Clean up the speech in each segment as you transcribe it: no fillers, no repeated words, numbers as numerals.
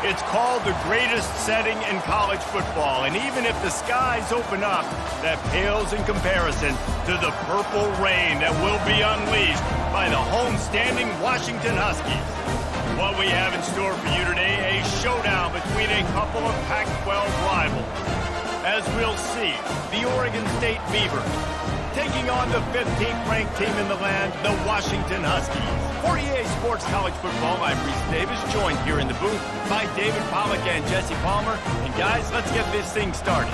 It's called the greatest setting in college football, and even if the skies open up, that pales in comparison to the purple rain that will be unleashed by the homestanding Washington Huskies. What we have in store for you today, a showdown between a couple of Pac-12 rivals. As we'll see, the Oregon State Beavers taking on the 15th ranked team in the land, the Washington Huskies. For EA Sports College Football, I'm Reese Davis, joined here in the booth by David Pollack and Jesse Palmer. And guys, let's get this thing started.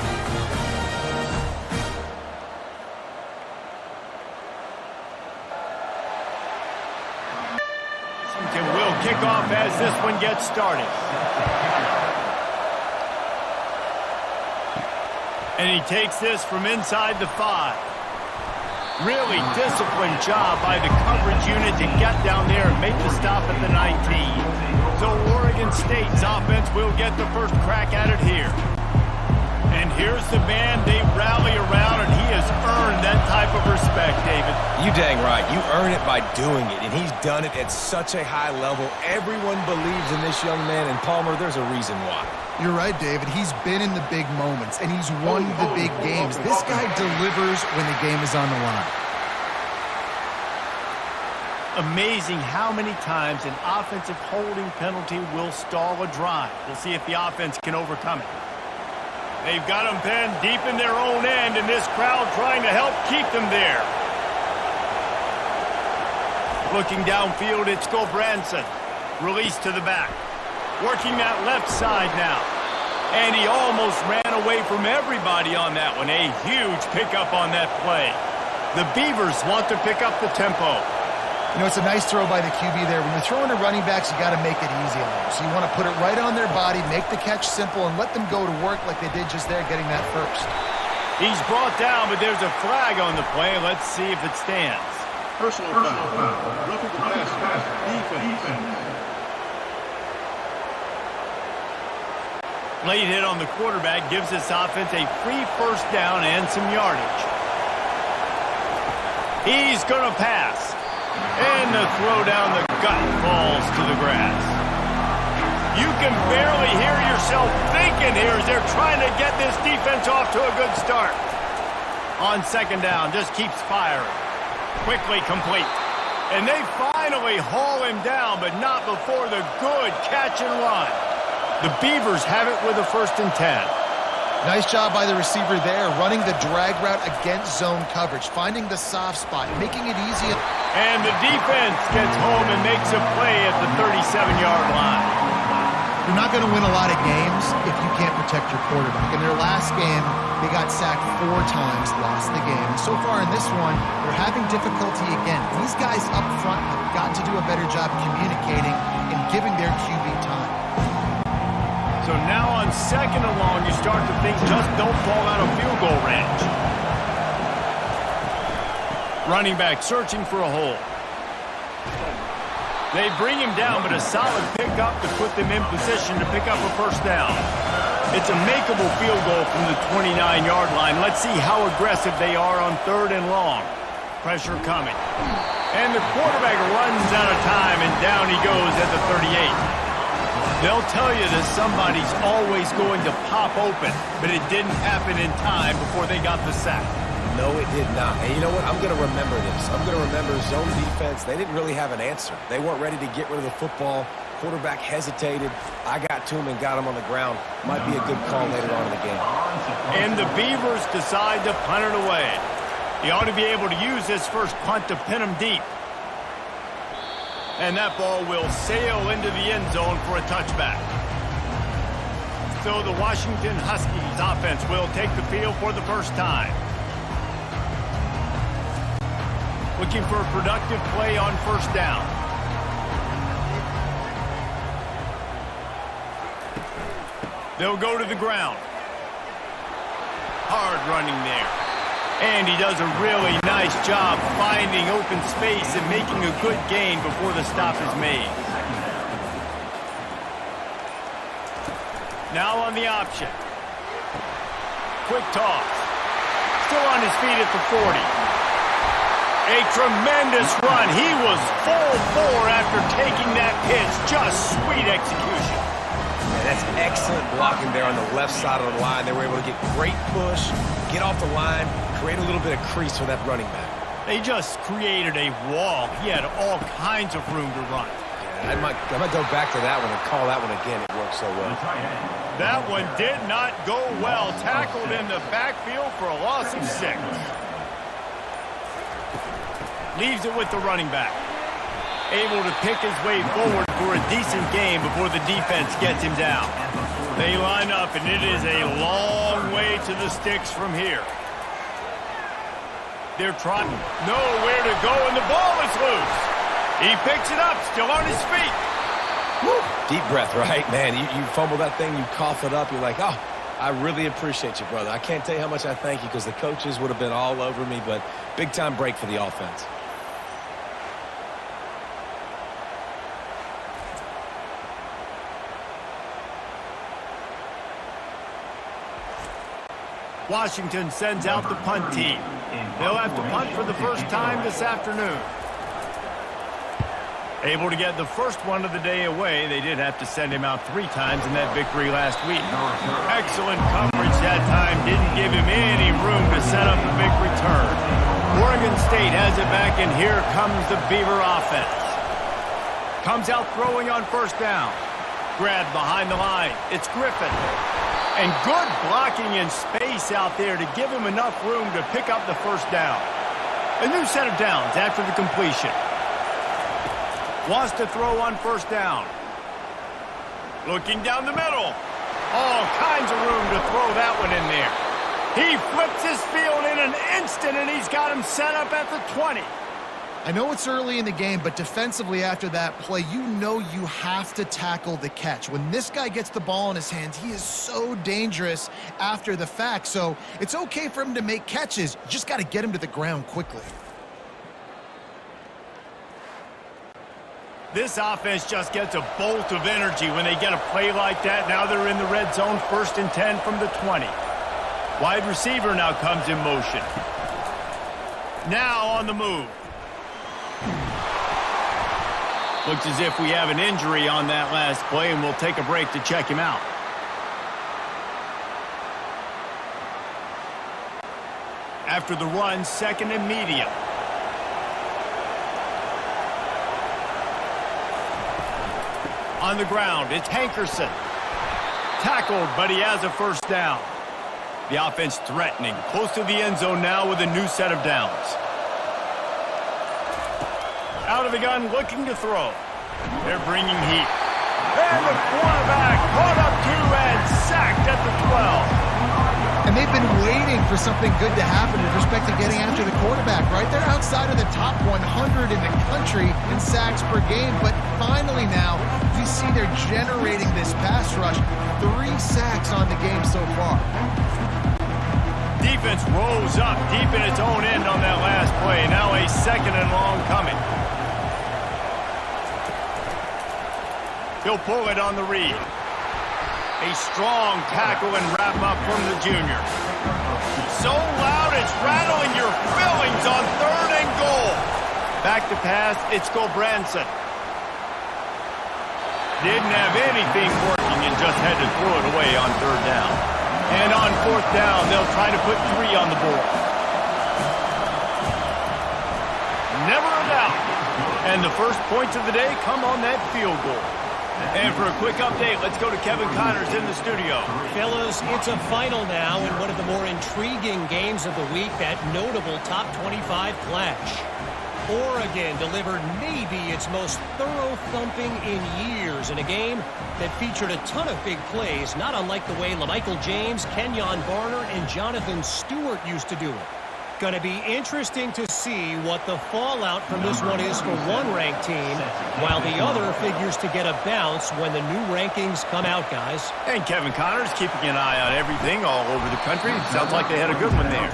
Washington will kick off as this one gets started. And he takes this from inside the 5. Really disciplined job by the coverage unit to get down there and make the stop at the 19. So Oregon State's offense will get the first crack at it here. And here's the man they rally around, and he has earned that type of respect, David. You dang right. You earn it by doing it, and he's done it at such a high level. Everyone believes in this young man, and Palmer, there's a reason why. You're right, David. He's been in the big moments, and he's won the big games. This guy delivers when the game is on the line. Amazing how many times an offensive holding penalty will stall a drive. We'll see if the offense can overcome it. They've got them pinned deep in their own end, and this crowd trying to help keep them there. Looking downfield, it's Gulbranson. Release to the back. Working that left side now. And he almost ran away from everybody on that one. A huge pickup on that play. The Beavers want to pick up the tempo. You know, it's a nice throw by the QB there. When you're throwing to running backs, you got to make it easy on them. So you want to put it right on their body, make the catch simple, and let them go to work like they did just there, getting that first. He's brought down, but there's a flag on the play. Let's see if it stands. Personal foul. Roughing the pass. Defense. Late hit on the quarterback gives this offense a free first down and some yardage. He's going to pass. And the throw down the gut falls to the grass. You can barely hear yourself thinking here as they're trying to get this defense off to a good start. On second down, just keeps firing. Quickly complete. And they finally haul him down, but not before the good catch and run. The Beavers have it with a 1st and 10. Nice job by the receiver there, running the drag route against zone coverage, finding the soft spot, making it easy. And the defense gets home and makes a play at the 37-yard line. You're not going to win a lot of games if you can't protect your quarterback. In their last game, they got sacked 4 times, lost the game. And so far in this one, they're having difficulty again. These guys up front have got to do a better job communicating and giving their QB time. So now on second and long, you start to think just don't fall out of field goal range. Running back searching for a hole. They bring him down, but a solid pickup to put them in position to pick up a first down. It's a makeable field goal from the 29-yard line. Let's see how aggressive they are on 3rd and long. Pressure coming. And the quarterback runs out of time, and down he goes at the 38. They'll tell you that somebody's always going to pop open, but it didn't happen in time before they got the sack. No, it did not. And you know what? I'm going to remember this. I'm going to remember zone defense. They didn't really have an answer. They weren't ready to get rid of the football. Quarterback hesitated. I got to him and got him on the ground. Might be a good call later on in the game. And the Beavers decide to punt it away. He ought to be able to use this first punt to pin him deep. And that ball will sail into the end zone for a touchback. So the Washington Huskies offense will take the field for the first time. Looking for a productive play on first down. They'll go to the ground. Hard running there. And he does a really nice job finding open space and making a good gain before the stop is made. Now on the option. Quick toss. Still on his feet at the 40. A tremendous run. He was full bore after taking that pitch. Just sweet execution. excellent blocking there on the left side of the line. They were able to get great push, get off the line, create a little bit of crease for that running back. They just created a wall. He had all kinds of room to run. Yeah, I might go back to that one and call that one again. It worked so well. That one did not go well. Tackled in the backfield for a loss of 6. Leaves it with the running back. Able to pick his way forward for a decent game before the defense gets him down. They line up, and it is a long way to the sticks from here. They're trying. Nowhere to go, and the ball is loose. He picks it up, still on his feet. Woo. Deep breath, right? Man, you fumble that thing, you cough it up, you're like, oh, I really appreciate you, brother. I can't tell you how much I thank you because the coaches would have been all over me, but big-time break for the offense. Washington sends out the punt team. They'll have to punt for the first time this afternoon. Able to get the first one of the day away. They did have to send him out 3 times in that victory last week. Excellent coverage that time. Didn't give him any room to set up a big return. Oregon State has it back, and here comes the Beaver offense. Comes out throwing on first down. Grabbed behind the line. It's Griffin. And good blocking in space out there to give him enough room to pick up the first down. A new set of downs after the completion. Wants to throw on first down. Looking down the middle. All kinds of room to throw that one in there. He flips his field in an instant, and he's got him set up at the 20. I know it's early in the game, but defensively after that play, you know you have to tackle the catch. When this guy gets the ball in his hands, he is so dangerous after the fact. So it's okay for him to make catches. You just got to get him to the ground quickly. This offense just gets a bolt of energy when they get a play like that. Now they're in the red zone, 1st and 10 from the 20. Wide receiver now comes in motion. Now on the move. Looks as if we have an injury on that last play, and we'll take a break to check him out. After the run, 2nd and medium. On the ground, it's Hankerson. Tackled, but he has a first down. The offense threatening, close to the end zone now with a new set of downs. Out of the gun, looking to throw. They're bringing heat. And the quarterback caught up to and sacked at the 12. And they've been waiting for something good to happen with respect to getting after the quarterback, right? They're outside of the top 100 in the country in sacks per game, but finally now you see they're generating this pass rush. 3 sacks on the game so far. Defense rose up deep in its own end on that last play. Now a 2nd and long coming. He'll pull it on the read. A strong tackle and wrap up from the junior. So loud it's rattling your fillings on 3rd and goal. Back to pass, it's Gulbranson. Didn't have anything working and just had to throw it away on 3rd down. And on 4th down, they'll try to put 3 on the board. Never a doubt. And the first points of the day come on that field goal. And for a quick update, let's go to Kevin Connors in the studio. Fellas, it's a final now in one of the more intriguing games of the week, that notable top 25 clash. Oregon delivered maybe its most thorough thumping in years in a game that featured a ton of big plays, not unlike the way LaMichael James, Kenyon Barner, and Jonathan Stewart used to do it. Going to be interesting to see what the fallout from this one is for one ranked team, while the other figures to get a bounce when the new rankings come out, guys. And Kevin Connors keeping an eye on everything all over the country. Sounds like they had a good one there.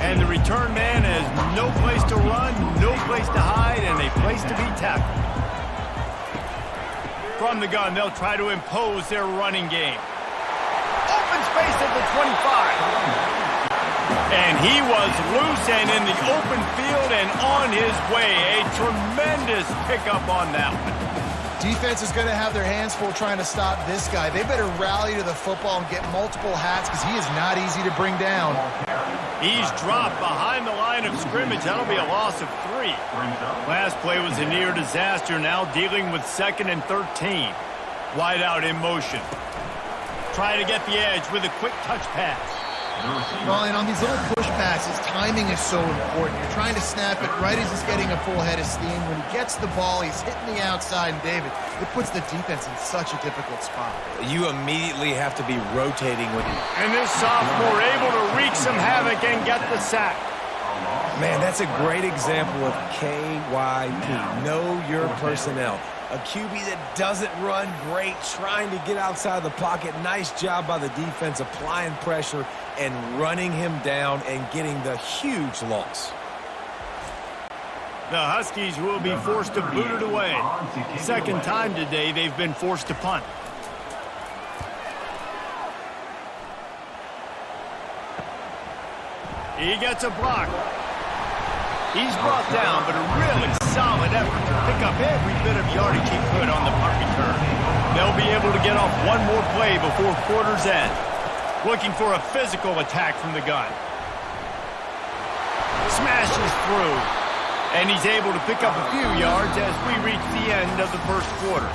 And the return man has no place to run, no place to hide, and a place to be tackled. From the gun, they'll try to impose their running game. Open space at the 25. And he was loose and in the open field and on his way. A tremendous pickup on that one. Defense is going to have their hands full trying to stop this guy. They better rally to the football and get multiple hats because he is not easy to bring down. He's dropped behind the line of scrimmage. That'll be a loss of 3. Last play was a near disaster. Now dealing with 2nd and 13. Wide out in motion. Try to get the edge with a quick touch pass. Well, and on these little push passes, timing is so important. You're trying to snap it right as he's getting a full head of steam. When he gets the ball, he's hitting the outside, and David, it puts the defense in such a difficult spot. You immediately have to be rotating with him. And this sophomore able to wreak some havoc and get the sack. Man, that's a great example of KYP. Know your personnel. A QB that doesn't run great, trying to get outside the pocket. Nice job by the defense applying pressure and running him down and getting the huge loss. The Huskies will be forced to boot it away. Second time today they've been forced to punt. He gets a block. He's brought down, but a really solid effort to pick up every bit of yardage he could on the punt return. They'll be able to get off one more play before quarter's end. Looking for a physical attack from the gun. Smashes through. And he's able to pick up a few yards as we reach the end of the first quarter.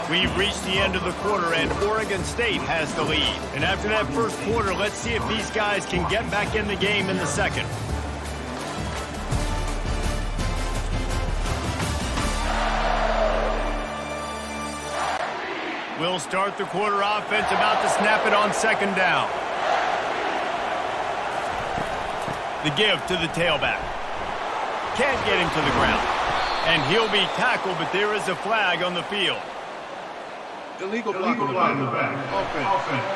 We've reached the end of the quarter, and Oregon State has the lead. And after that first quarter, let's see if these guys can get back in the game in the second. We'll start the quarter offense, about to snap it on 2nd down. The give to the tailback. Can't get him to the ground. And he'll be tackled, but there is a flag on the field. Illegal block in the back. Offense.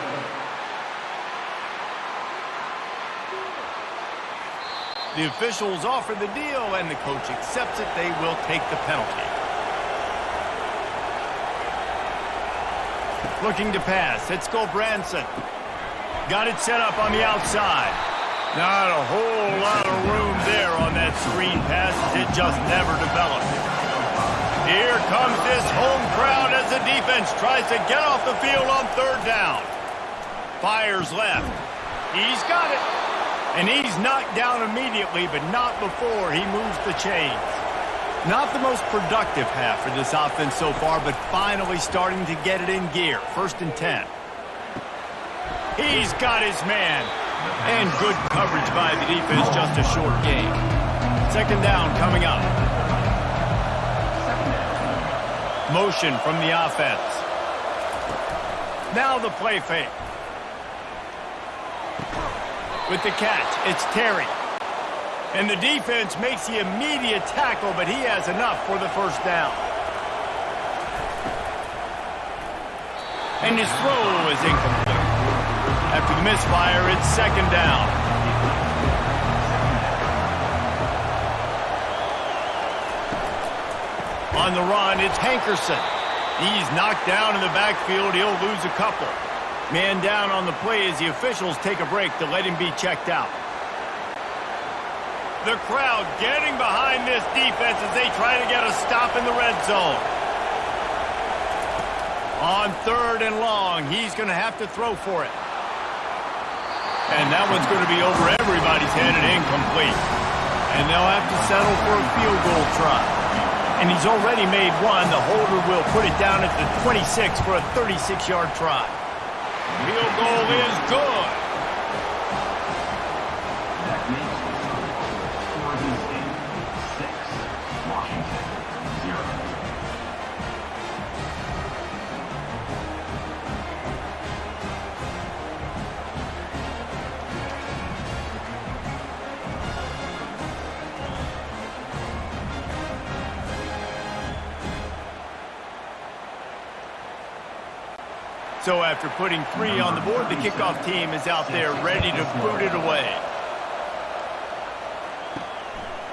The officials offer the deal, and the coach accepts it. They will take the penalty. Looking to pass. It's Branson. Got it set up on the outside. Not a whole lot of room there on that screen pass. It just never developed. Here comes this home crowd as the defense tries to get off the field on 3rd down. Fires left. He's got it. And he's knocked down immediately, but not before he moves the chains. Not the most productive half for this offense so far, but finally starting to get it in gear. 1st and 10. He's got his man. And good coverage by the defense, just a short game. 2nd down coming up. Motion from the offense. Now the play fake. With the catch, it's Terry. And the defense makes the immediate tackle, but he has enough for the 1st down. And his throw is incomplete. After the misfire, it's 2nd down. On the run, it's Hankerson. He's knocked down in the backfield. He'll lose a couple. Man down on the play as the officials take a break to let him be checked out. The crowd getting behind this defense as they try to get a stop in the red zone. On 3rd and long, he's going to have to throw for it. And that one's going to be over everybody's head and incomplete. And they'll have to settle for a field goal try. And he's already made one. The holder will put it down at the 26 for a 36-yard try. Field goal is good. Oregon State 6, Washington 0. So after putting 3 on the board, the kickoff team is out there ready to boot it away.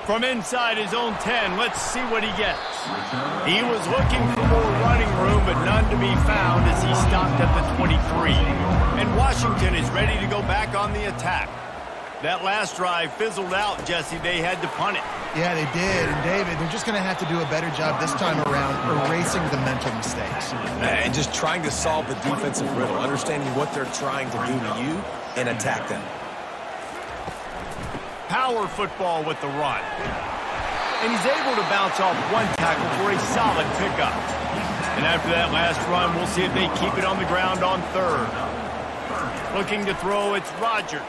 From inside his own 10, let's see what he gets. He was looking for more running room, but none to be found as he stopped at the 23. And Washington is ready to go back on the attack. That last drive fizzled out, Jesse. They had to punt it. Yeah, they did. And, David, they're just going to have to do a better job this time around erasing the mental mistakes. And just trying to solve the defensive riddle, understanding what they're trying to do to you and attack them. Power football with the run. And he's able to bounce off one tackle for a solid pickup. And after that last run, we'll see if they keep it on the ground on third. Looking to throw, it's Rodgers.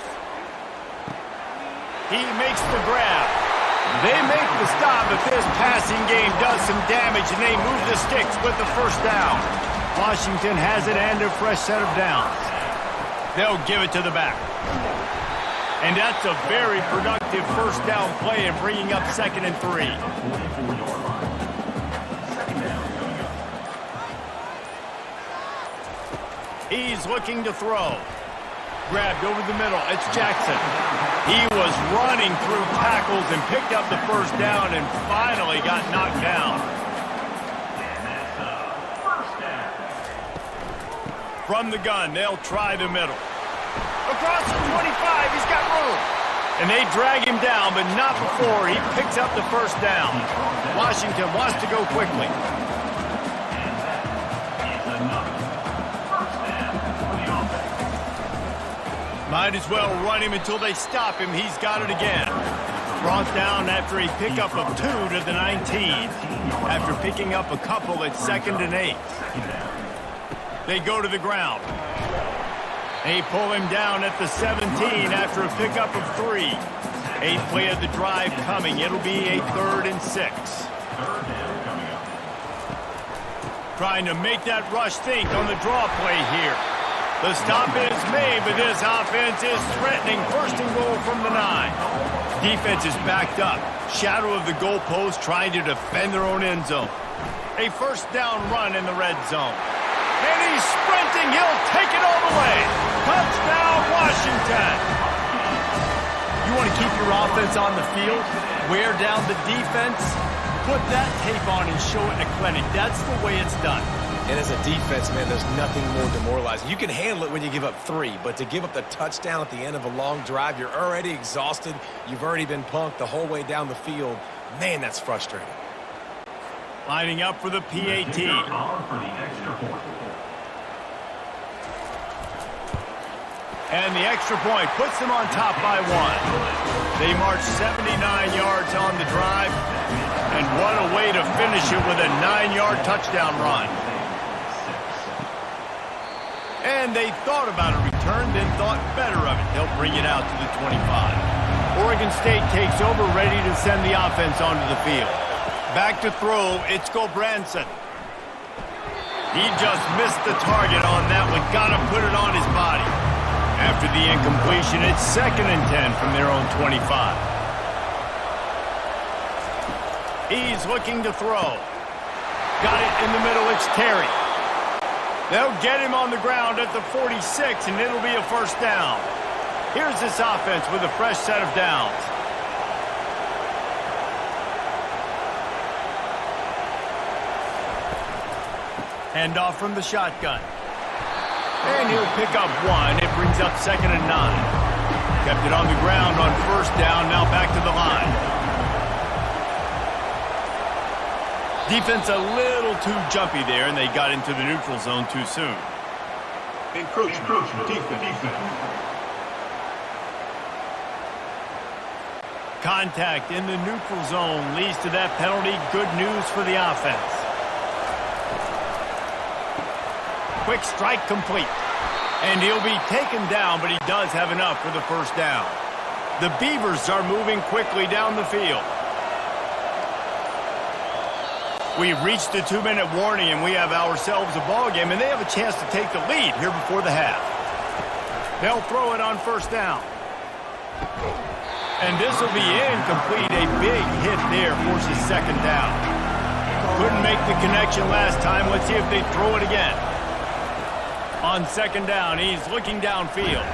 He makes the grab. They make the stop, but this passing game does some damage, and they move the sticks with the first down. Washington has it and a fresh set of downs. They'll give it to the back. And that's a very productive first down play in bringing up 2nd and 3. He's looking to throw. Grabbed over the middle. It's Jackson. He was running through tackles and picked up the first down and finally got knocked down. From the gun, they'll try the middle. Across the 25, he's got room. And they drag him down, but not before he picks up the first down. Washington wants to go quickly. Might as well run him until they stop him. He's got it again. Brought down after a pickup of 2 to the 19. After picking up a couple at 2nd and 8. They go to the ground. They pull him down at the 17 after a pickup of 3. 8th play of the drive coming. It'll be a 3rd and 6. Trying to make that rush think on the draw play here. The stop is made, but this offense is threatening. 1st and goal from the 9. Defense is backed up. Shadow of the goalpost trying to defend their own end zone. A first down run in the red zone. And he's sprinting. He'll take it all the way. Touchdown, Washington. You want to keep your offense on the field? Wear down the defense? Put that tape on and show it in a clinic. That's the way it's done. And as a defense, man, there's nothing more demoralizing. You can handle it when you give up 3, but to give up the touchdown at the end of a long drive, you're already exhausted. You've already been punked the whole way down the field. Man, that's frustrating. Lining up for the PAT. And the extra point puts them on top by 1. They march 79 yards on the drive. And what a way to finish it with a 9-yard touchdown run. And they thought about a return, then thought better of it. They'll bring it out to the 25. Oregon State takes over, ready to send the offense onto the field. Back to throw, it's Gobranson. He just missed the target on that one. Got to put it on his body. After the incompletion, it's 2nd and 10 from their own 25. He's looking to throw. Got it in the middle, it's Terry. They'll get him on the ground at the 46, and it'll be a first down. Here's this offense with a fresh set of downs. Handoff from the shotgun. And he'll pick up 1. It brings up 2nd and 9. Kept it on the ground on first down, now back to the line. Defense a little too jumpy there, and they got into the neutral zone too soon. Encroachment. Defense. Contact in the neutral zone leads to that penalty. Good news for the offense. Quick strike complete. And he'll be taken down, but he does have enough for the first down. The Beavers are moving quickly down the field. We've reached the 2-minute warning, and we have ourselves a ball game, and they have a chance to take the lead here before the half. They'll throw it on first down. And this will be incomplete. A big hit there forces 2nd down. Couldn't make the connection last time. Let's see if they throw it again. On 2nd down, he's looking downfield.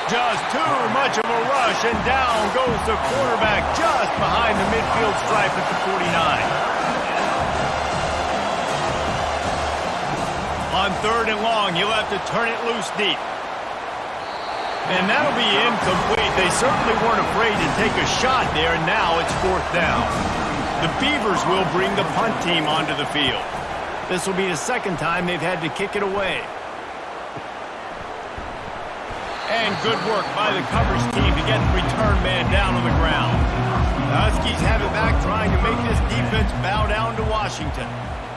Just too much of a rush, and down goes the quarterback just behind the midfield stripe at the 49. On 3rd and long, he'll have to turn it loose deep. And that'll be incomplete. They certainly weren't afraid to take a shot there, and now it's 4th down. The Beavers will bring the punt team onto the field. This will be the second time they've had to kick it away. And good work by the coverage team to get the return man down on the ground. The Huskies have it back, trying to make this defense bow down to Washington.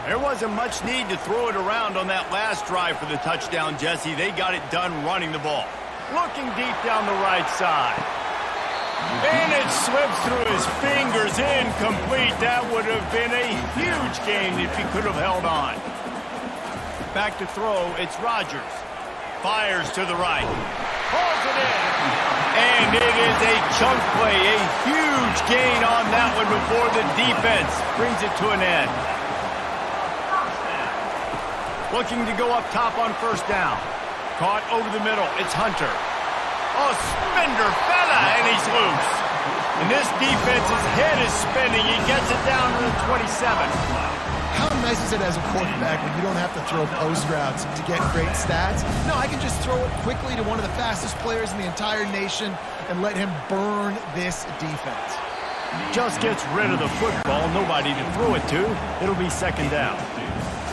There wasn't much need to throw it around on that last drive for the touchdown, Jesse. They got it done running the ball. Looking deep down the right side. And it slips through his fingers, incomplete. That would have been a huge gain if he could have held on. Back to throw, it's Rodgers. Fires to the right. Pulls it in. And it is a chunk play, a huge gain on that one before the defense brings it to an end. Looking to go up top on 1st down. Caught over the middle. It's Hunter. Oh, Spender fella, and he's loose. And this defense's head is spinning. He gets it down to the 27. How nice is it as a quarterback when you don't have to throw post routes to get great stats? No, I can just throw it quickly to one of the fastest players in the entire nation and let him burn this defense. Just gets rid of the football. Nobody to throw it to. It'll be 2nd down.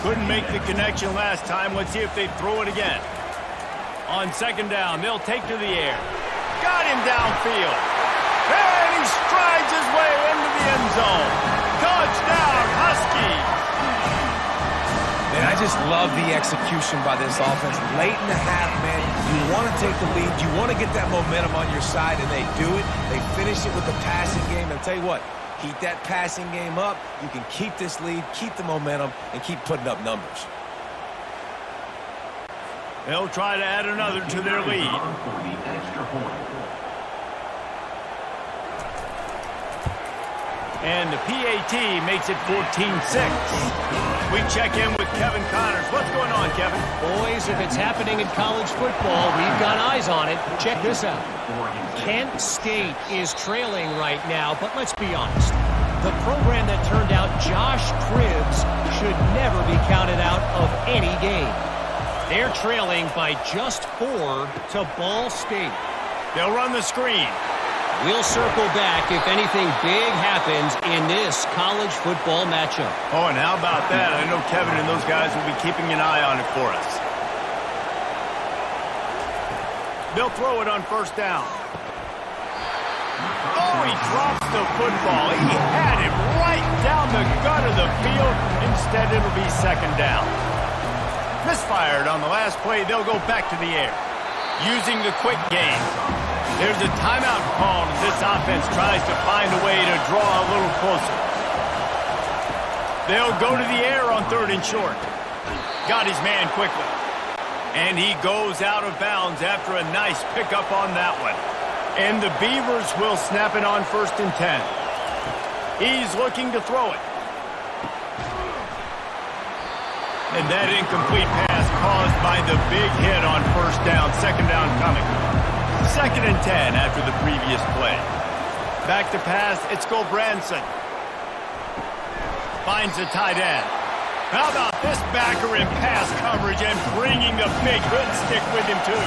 Couldn't make the connection last time. Let's see if they throw it again. On 2nd down, they'll take to the air. Got him downfield. And he strides his way into the end zone. Touchdown, Huskies. Man, I just love the execution by this offense. Late in the half, man, you want to take the lead. You want to get that momentum on your side, and they do it. They finish it with the passing game. And I'll tell you what, keep that passing game up. You can keep this lead, keep the momentum, and keep putting up numbers. They'll try to add another to their lead. And the PAT makes it 14-6. We check in with Kevin Connors. What's going on, Kevin? Boys, if it's happening in college football, we've got eyes on it. Check this out. Kent State is trailing right now, but let's be honest. The program that turned out Josh Cribbs should never be counted out of any game. They're trailing by just 4 to Ball State. They'll run the screen. We'll circle back if anything big happens in this college football matchup. Oh, and how about that? I know Kevin and those guys will be keeping an eye on it for us. They'll throw it on 1st down. Oh, he drops the football. He had it right down the gut of the field. Instead, it'll be 2nd down. Misfired on the last play. They'll go back to the air. Using the quick game. There's a timeout called as this offense tries to find a way to draw a little closer. They'll go to the air on 3rd and short. Got his man quickly. And he goes out of bounds after a nice pickup on that one. And the Beavers will snap it on 1st and 10. He's looking to throw it. And that incomplete pass caused by the big hit on 1st down. 2nd down coming. 2nd and 10 after the previous play. Back to pass, it's Gulbranson. Finds the tight end. How about this backer in pass coverage and bringing the big hood stick with him too.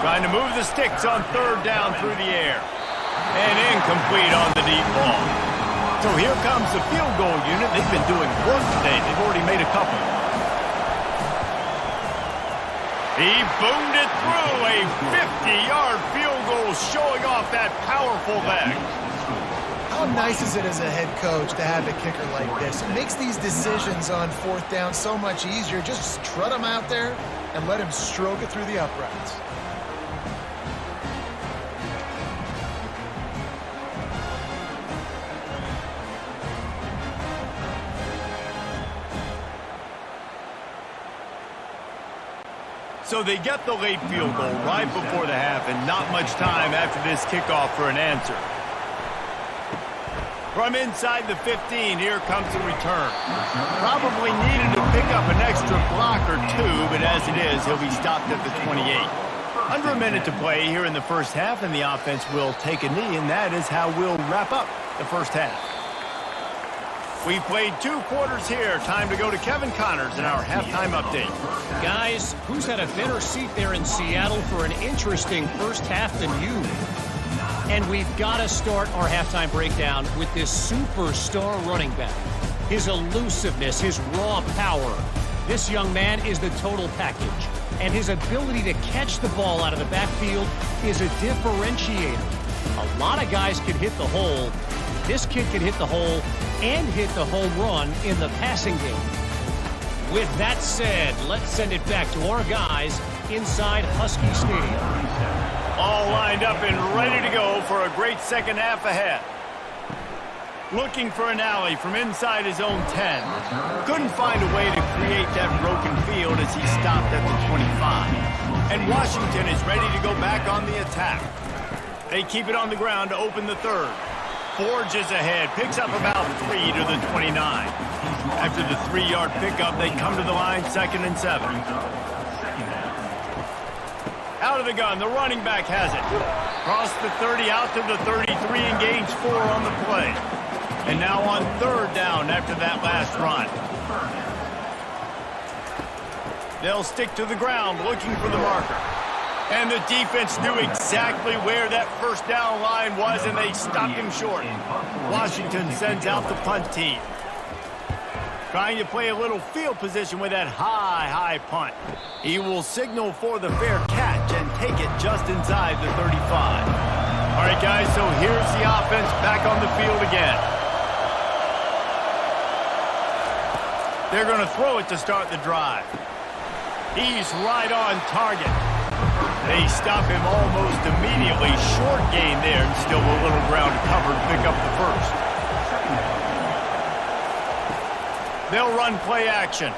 Trying to move the sticks on 3rd down through the air. And incomplete on the deep ball. So here comes the field goal unit. They've been doing work today. They've already made a couple. He boomed it through. A 50-yard field goal showing off that powerful leg. How nice is it as a head coach to have a kicker like this? It makes these decisions on 4th down so much easier. Just strut him out there and let him stroke it through the uprights. So they get the late field goal right before the half and not much time after this kickoff for an answer. From inside the 15, here comes the return. Probably needed to pick up an extra block or 2, but as it is, he'll be stopped at the 28. Under a minute to play here in the first half, and the offense will take a knee, and that is how we'll wrap up the first half. We've played 2 quarters here. Time to go to Kevin Connors in our halftime update. Guys, who's had a better seat there in Seattle for an interesting first half than you? And we've got to start our halftime breakdown with this superstar running back. His elusiveness, his raw power. This young man is the total package. And his ability to catch the ball out of the backfield is a differentiator. A lot of guys can hit the hole. This kid can hit the hole and hit the home run in the passing game. With that said, let's send it back to our guys inside Husky Stadium. All lined up and ready to go for a great second half ahead. Looking for an alley from inside his own 10. Couldn't find a way to create that broken field as he stopped at the 25. And Washington is ready to go back on the attack. They keep it on the ground to open the third. Forges ahead, picks up about 3 to the 29. After the 3-yard pickup, they come to the line, 2nd and 7. Out of the gun, the running back has it. Cross the 30, out to the 33, engage 4 on the play. And now on 3rd down after that last run. They'll stick to the ground, looking for the marker. And the defense knew exactly where that first down line was, and they stopped him short. Washington sends out the punt team. Trying to play a little field position with that high punt. He will signal for the fair catch and take it just inside the 35. All right, guys, so here's the offense back on the field again. They're going to throw it to start the drive. He's right on target. They stop him almost immediately. Short gain there, and still a little ground to cover to pick up the first. They'll run play action.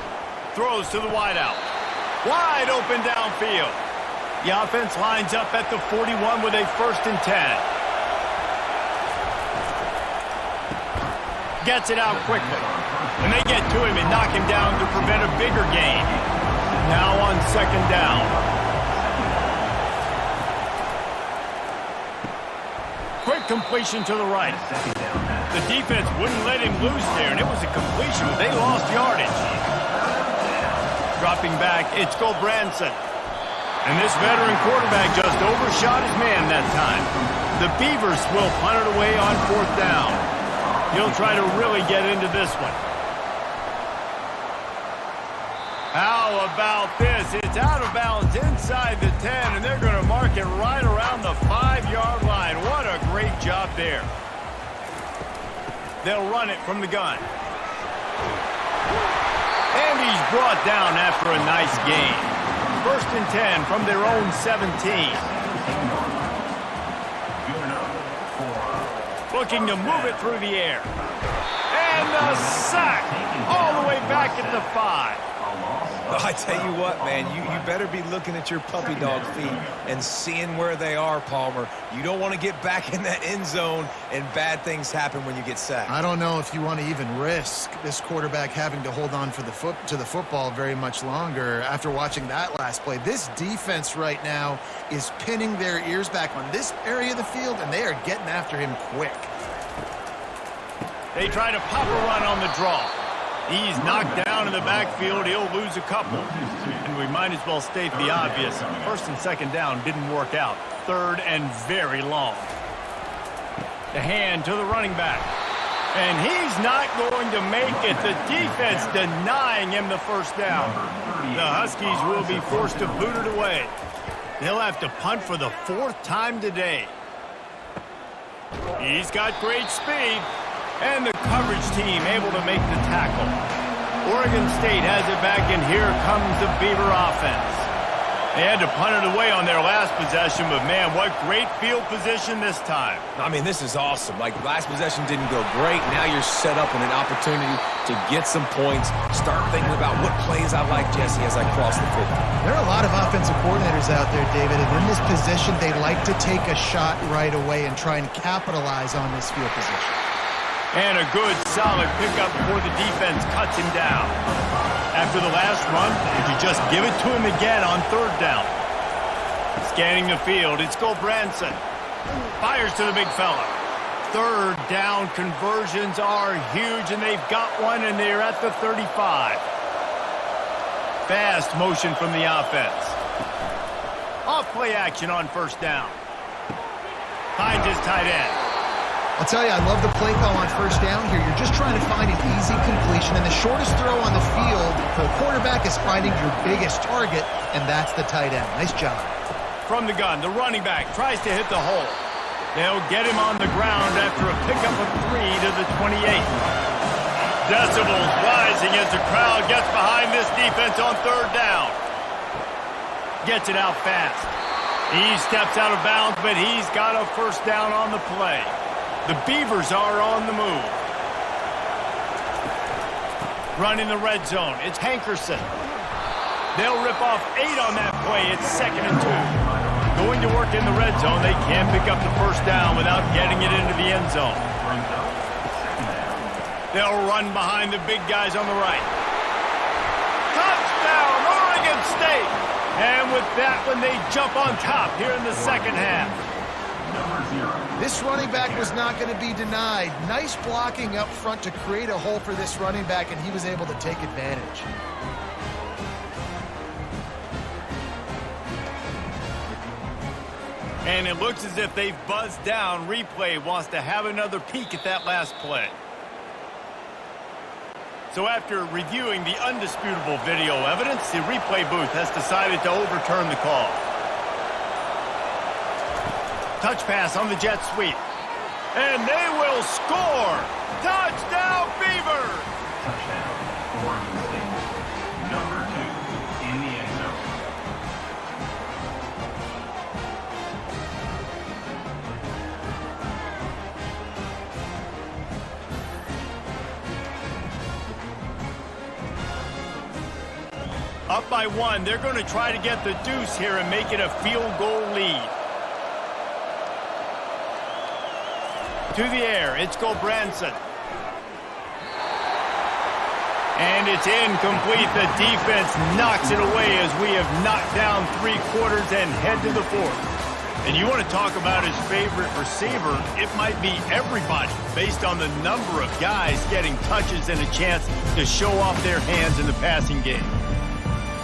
Throws to the wideout. Wide open downfield. The offense lines up at the 41 with a 1st and 10. Gets it out quickly. And they get to him and knock him down to prevent a bigger gain. Now on 2nd down. Quick completion to the right. The defense wouldn't let him loose there, and it was a completion, but they lost yardage. Dropping back, it's Branson. And this veteran quarterback just overshot his man that time. The Beavers will punt it away on 4th down. He'll try to really get into this one. How about this? It's out of bounds inside the 10, and they're going to mark it right around the 5-yard line. What a great job there. They'll run it from the gun. And he's brought down after a nice gain. 1st and 10 from their own 17. Looking to move it through the air. And the sack all the way back at the 5. I tell you what, man, you better be looking at your puppy dog feet and seeing where they are, Palmer. You don't want to get back in that end zone and bad things happen when you get sacked. I don't know if you want to even risk this quarterback having to hold on for the football very much longer after watching that last play. This defense right now is pinning their ears back on this area of the field, and they are getting after him quick. They try to pop a run on the draw. He's knocked down in the backfield. He'll lose a couple. And we might as well state the obvious. 1st and 2nd down didn't work out. 3rd and very long. The hand to the running back. And he's not going to make it. The defense denying him the 1st down. The Huskies will be forced to boot it away. They'll have to punt for the 4th time today. He's got great speed. And the coverage team able to make the tackle. Oregon State has it back, and here comes the Beaver offense. They had to punt it away on their last possession, but man, what great field position this time. I mean, this is awesome. Like, last possession didn't go great. Now you're set up in an opportunity to get some points. Start thinking about what plays I like, Jesse, as I cross the 50. There are a lot of offensive coordinators out there, David, and in this position, they like to take a shot right away and try and capitalize on this field position. And a good, solid pickup before the defense cuts him down. After the last run, did you just give it to him again on 3rd down? Scanning the field, it's Branson. Fires to the big fella. Third down conversions are huge, and they've got one, and they're at the 35. Fast motion from the offense. Off play action on first down. Finds his tight end. I'll tell you, I love the play call on first down here. You're just trying to find an easy completion, and the shortest throw on the field for a quarterback is finding your biggest target, and that's the tight end. Nice job. From the gun, the running back tries to hit the hole. They'll get him on the ground after a pickup of 3 to the 28. Decibels rising as the crowd gets behind this defense on third down. Gets it out fast. He steps out of bounds, but he's got a first down on the play. The Beavers are on the move. Running the red zone. It's Hankerson. They'll rip off 8 on that play. It's 2nd and 2. Going to work in the red zone, they can't pick up the first down without getting it into the end zone. They'll run behind the big guys on the right. Touchdown, Oregon State! And with that one, they jump on top here in the second half. This running back was not going to be denied. Nice blocking up front to create a hole for this running back, and he was able to take advantage. And it looks as if they've buzzed down. Replay wants to have another peek at that last play. So after reviewing the undisputable video evidence, the replay booth has decided to overturn the call. Touch pass on the jet sweep. And they will score! Touchdown, Beavers! Touchdown, Oregon State. Number 2 in the end zone. Up by 1, they're going to try to get the deuce here and make it a field goal lead. To the air, it's Gobranson. And it's incomplete. The defense knocks it away as we have knocked down 3 quarters and head to the 4th. And you want to talk about his favorite receiver, it might be everybody based on the number of guys getting touches and a chance to show off their hands in the passing game.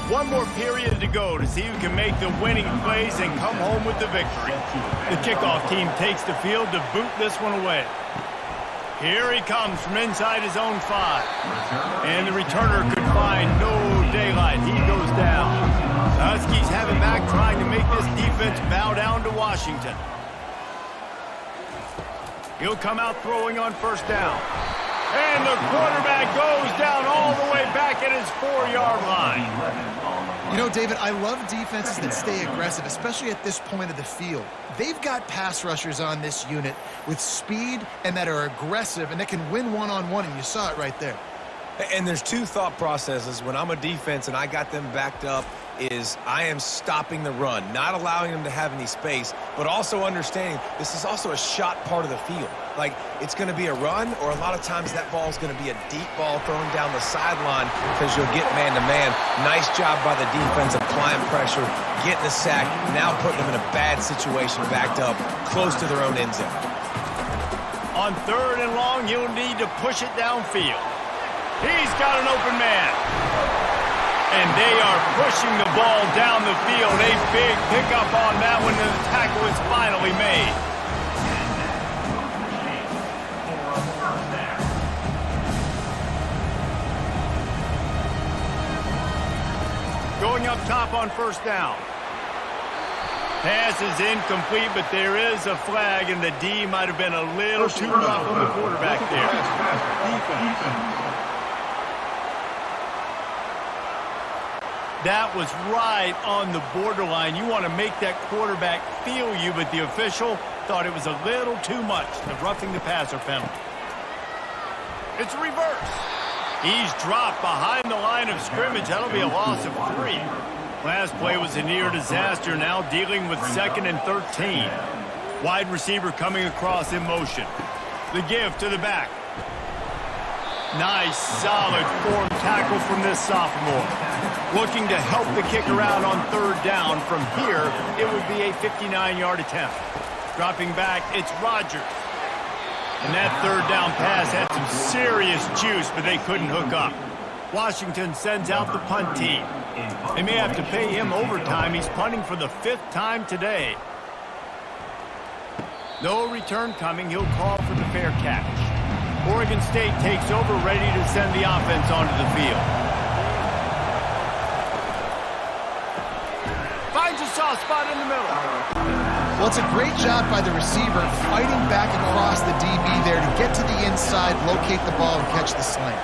One more period to go to see who can make the winning plays and come home with the victory. The kickoff team takes the field to boot this one away. Here he comes from inside his own 5. And the returner could find no daylight. He goes down. The Huskies have it back, trying to make this defense bow down to Washington. He'll come out throwing on first down. And the quarterback goes down all the way back at his 4-yard line. You know, David, I love defenses that stay aggressive, especially at this point of the field. They've got pass rushers on this unit with speed and that are aggressive and that can win one-on-one, and you saw it right there. And there's 2 thought processes when I'm a defense and I got them backed up is I am stopping the run, not allowing them to have any space, but also understanding this is also a shot part of the field. Like, it's going to be a run, or a lot of times that ball is going to be a deep ball thrown down the sideline because you'll get man-to-man. Nice job by the defense applying pressure, getting the sack, now putting them in a bad situation backed up close to their own end zone. On 3rd and long, you'll need to push it downfield. He's got an open man. And they are pushing the ball down the field. A big pickup on that one, and the tackle is finally made. Going up top on first down. Pass is incomplete, but there is a flag, and the D might have been a little too rough on the quarterback there. That was right on the borderline. You want to make that quarterback feel you, but the official thought it was a little too much, the roughing the passer penalty. It's a reverse. He's dropped behind the line of scrimmage. That'll be a loss of 3. Last play was a near disaster, now dealing with 2nd and 13. Wide receiver coming across in motion. The give to the back. Nice, solid form tackle from this sophomore. Looking to help the kicker out on 3rd down. From here, it would be a 59-yard attempt. Dropping back, it's Rogers. And that third down pass had some serious juice, but they couldn't hook up. Washington sends out the punt team. They may have to pay him overtime. He's punting for the 5th time today. No return coming. He'll call for the fair catch. Oregon State takes over, ready to send the offense onto the field. Finds a soft spot in the middle. Well, it's a great job by the receiver fighting back across the DB there to get to the inside, locate the ball, and catch the slant.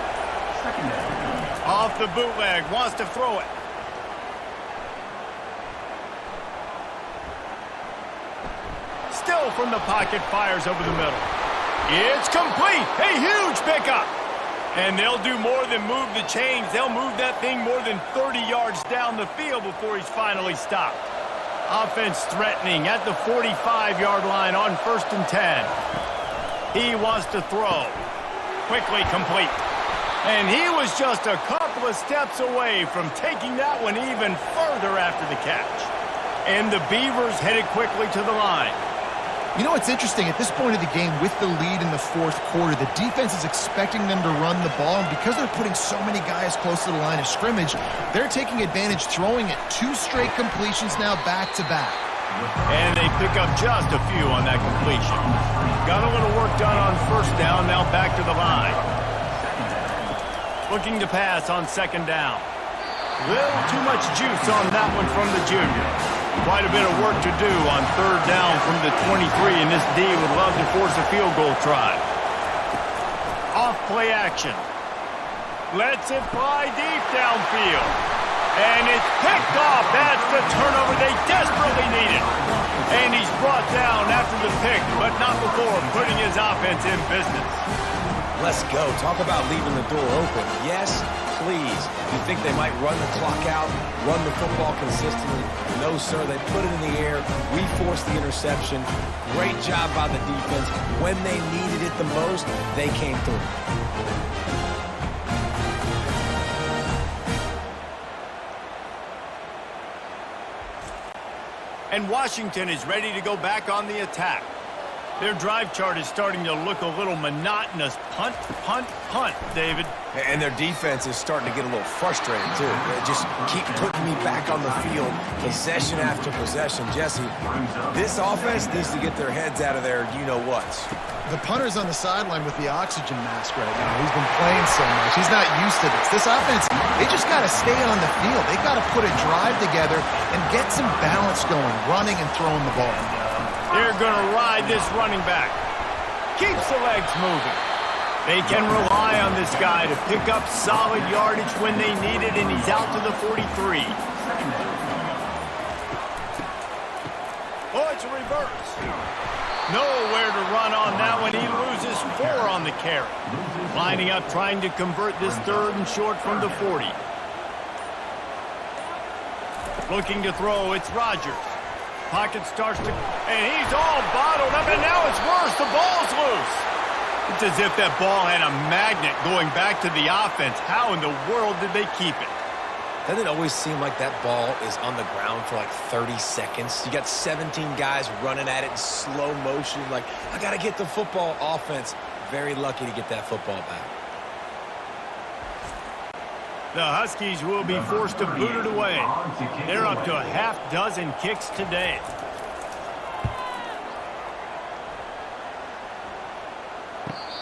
Off the bootleg, wants to throw it. Still from the pocket, fires over the middle. It's complete. A huge pickup. And they'll do more than move the chains. They'll move that thing more than 30 yards down the field before he's finally stopped. Offense threatening at the 45-yard line on 1st and 10. He wants to throw. Quickly complete. And he was just a couple of steps away from taking that one even further after the catch. And the Beavers headed quickly to the line. You know, it's interesting. At this point of the game, with the lead in the 4th quarter, the defense is expecting them to run the ball, and because they're putting so many guys close to the line of scrimmage, they're taking advantage, throwing it 2 straight completions now back-to-back. And they pick up just a few on that completion. Got a little work done on 1st down, now back to the line. Looking to pass on 2nd down. Little too much juice on that one from the junior. Quite a bit of work to do on 3rd down from the 23, and this D would love to force a field goal try. Off play action. Lets it fly deep downfield. And it's picked off. That's the turnover they desperately needed. And he's brought down after the pick, but not before putting his offense in business. Let's go. Talk about leaving the door open. Yes, please. You think they might run the clock out, run the football consistently? No, sir. They put it in the air. We forced the interception. Great job by the defense. When they needed it the most, they came through. And Washington is ready to go back on the attack. Their drive chart is starting to look a little monotonous. Punt, punt, punt, David. And their defense is starting to get a little frustrated, too. They just keep putting me back on the field, possession after possession. Jesse, this offense needs to get their heads out of their you-know-whats. The punter's on the sideline with the oxygen mask right now. He's been playing so much. He's not used to this. This offense, they just got to stay on the field. They got to put a drive together and get some balance going, running and throwing the ball. They're going to ride this running back. Keeps the legs moving. They can rely on this guy to pick up solid yardage when they need it, and he's out to the 43. Oh, it's a reverse. Nowhere to run on that one. He loses 4 on the carry. Lining up, trying to convert this 3rd and short from the 40. Looking to throw, it's Rodgers. Pocket starts to, and he's all bottled up, and now it's worse. The ball's loose. It's as if that ball had a magnet going back to the offense. How in the world did they keep it? Doesn't it always seem like that ball is on the ground for like 30 seconds? You got 17 guys running at it in slow motion. Like, I got to get the football. Offense, very lucky to get that football back. The Huskies will be forced to boot it away. They're up to a half-dozen kicks today.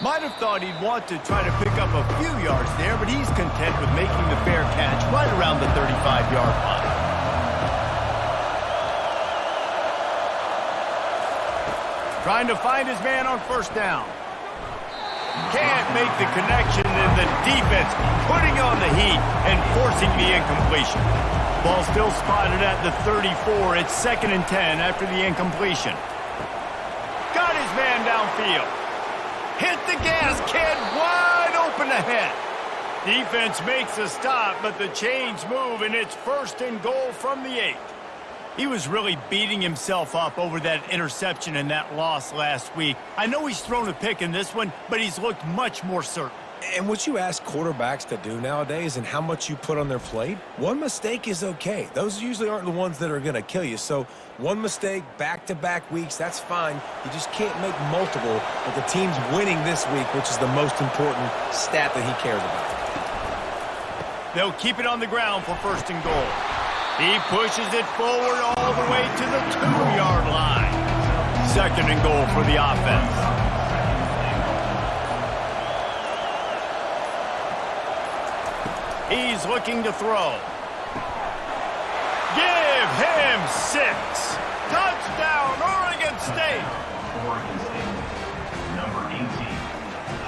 Might have thought he'd want to try to pick up a few yards there, but he's content with making the fair catch right around the 35-yard line. Trying to find his man on 1st down. Can't make the connection, and the defense putting on the heat and forcing the incompletion. Ball still spotted at the 34. It's 2nd and 10 after the incompletion. Got his man downfield. Hit the gas, kid. Wide open ahead. Defense makes a stop, but the chains move, and it's 1st and goal from the 8. He was really beating himself up over that interception and that loss last week. I know he's thrown a pick in this one, but he's looked much more certain. And what you ask quarterbacks to do nowadays and how much you put on their plate, one mistake is okay. Those usually aren't the ones that are going to kill you. So one mistake, back-to-back weeks, that's fine. You just can't make multiple. But the team's winning this week, which is the most important stat that he cares about. They'll keep it on the ground for first and goal. He pushes it forward all the way to the 2-yard line. Second and goal for the offense. He's looking to throw. Give him 6. Touchdown, Oregon State. Oregon State, number 18,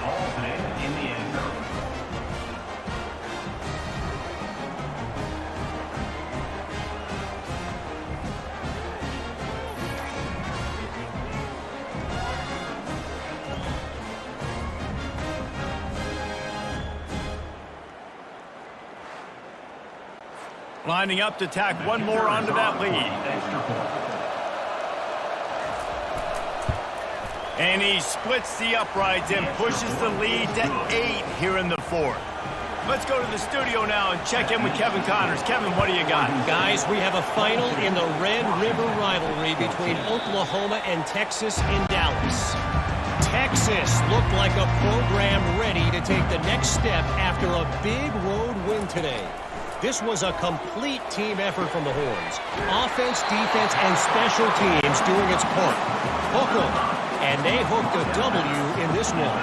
hauled in the end zone. Lining up to tack one more onto that lead. And he splits the uprights and pushes the lead to 8 here in the 4th. Let's go to the studio now and check in with Kevin Connors. Kevin, what do you got? Guys, we have a final in the Red River rivalry between Oklahoma and Texas in Dallas. Texas looked like a program ready to take the next step after a big road win today. This was a complete team effort from the Horns. Offense, defense, and special teams doing its part. Hook 'em. And they hooked a W in this one.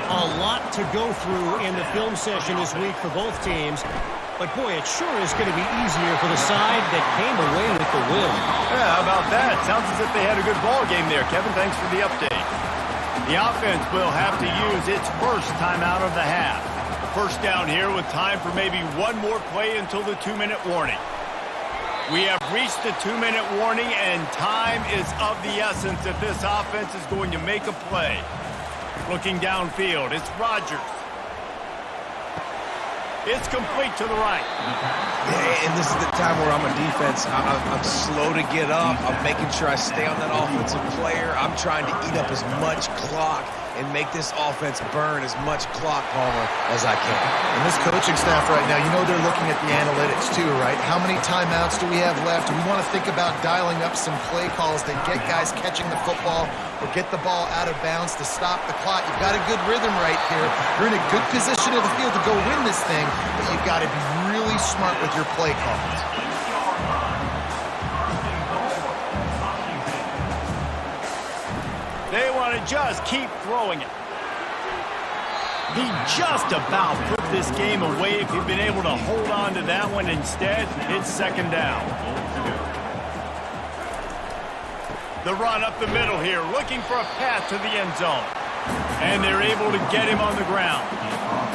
A lot to go through in the film session this week for both teams. But, boy, it sure is going to be easier for the side that came away with the win. Yeah, how about that? Sounds as if they had a good ball game there. Kevin, thanks for the update. The offense will have to use its first timeout of the half. First down here with time for maybe one more play until the 2-minute warning. We have reached the 2-minute warning, and time is of the essence if this offense is going to make a play. Looking downfield, it's Rodgers. It's complete to the right. And this is the time where I'm a defense. I'm slow to get up. I'm making sure I stay on that offensive player. I'm trying to eat up as much clock and make this offense burn as much clock, Palmer, as I can. And this coaching staff right now, you know they're looking at the analytics too, right? How many timeouts do we have left? We want to think about dialing up some play calls that get guys catching the football or get the ball out of bounds to stop the clock. You've got a good rhythm right here. You're in a good position of the field to go win this thing, but you've got to be really smart with your play calls. They want to just keep throwing it. He just about put this game away if he'd been able to hold on to that one. Instead, it's second down. The run up the middle here, looking for a path to the end zone. And they're able to get him on the ground.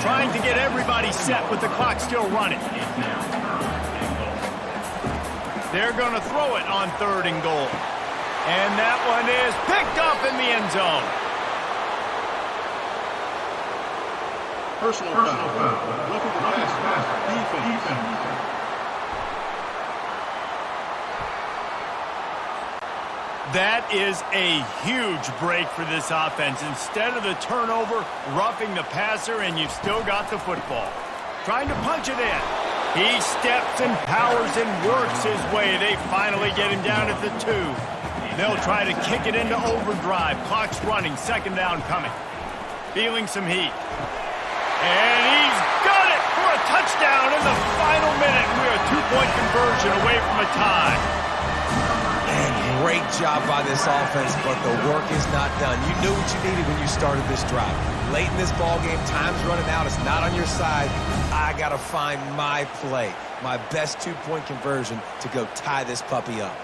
Trying to get everybody set with the clock still running. They're going to throw it on 3rd and goal. And that one is picked up in the end zone. Personal foul. Roughing the pass. Defense. That is a huge break for this offense. Instead of the turnover, roughing the passer, and you've still got the football. Trying to punch it in. He steps and powers and works his way. They finally get him down at the 2. They'll try to kick it into overdrive. Clock's running. Second down coming. Feeling some heat. And he's got it for a touchdown in the final minute. We're a 2-point conversion away from a tie. And great job by this offense, but the work is not done. You knew what you needed when you started this drive. Late in this ball game, time's running out. It's not on your side. I got to find my play, my best 2-point conversion to go tie this puppy up.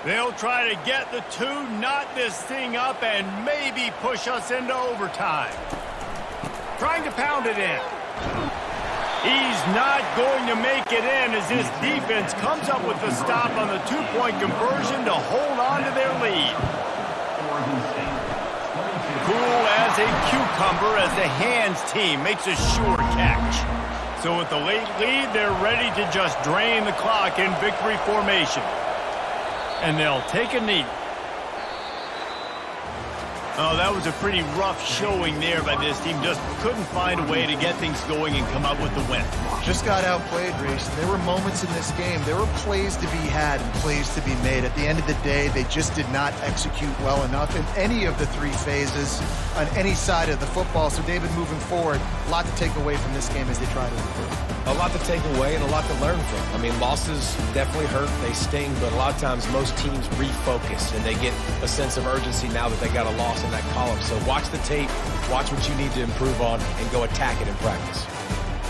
They'll try to get the 2, knot this thing up, and maybe push us into overtime. Trying to pound it in. He's not going to make it in as this defense comes up with the stop on the 2-point conversion to hold on to their lead. Cool as a cucumber as the hands team makes a sure catch. So with the late lead, they're ready to just drain the clock in victory formation. And they'll take a knee. Oh, that was a pretty rough showing there by this team. Just couldn't find a way to get things going and come up with the win. Just got outplayed, Reese. There were moments in this game. There were plays to be had and plays to be made. At the end of the day, they just did not execute well enough in any of the three phases on any side of the football. So, David, moving forward, a lot to take away from this game as they try to improve. A lot to take away and a lot to learn from. I mean, losses definitely hurt, they sting, but a lot of times most teams refocus and they get a sense of urgency now that they got a loss in that column. So watch the tape, watch what you need to improve on, and go attack it in practice.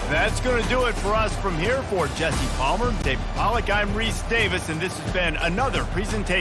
That's going to do it for us from here. For Jesse Palmer, David Pollack, I'm Reese Davis, and this has been another presentation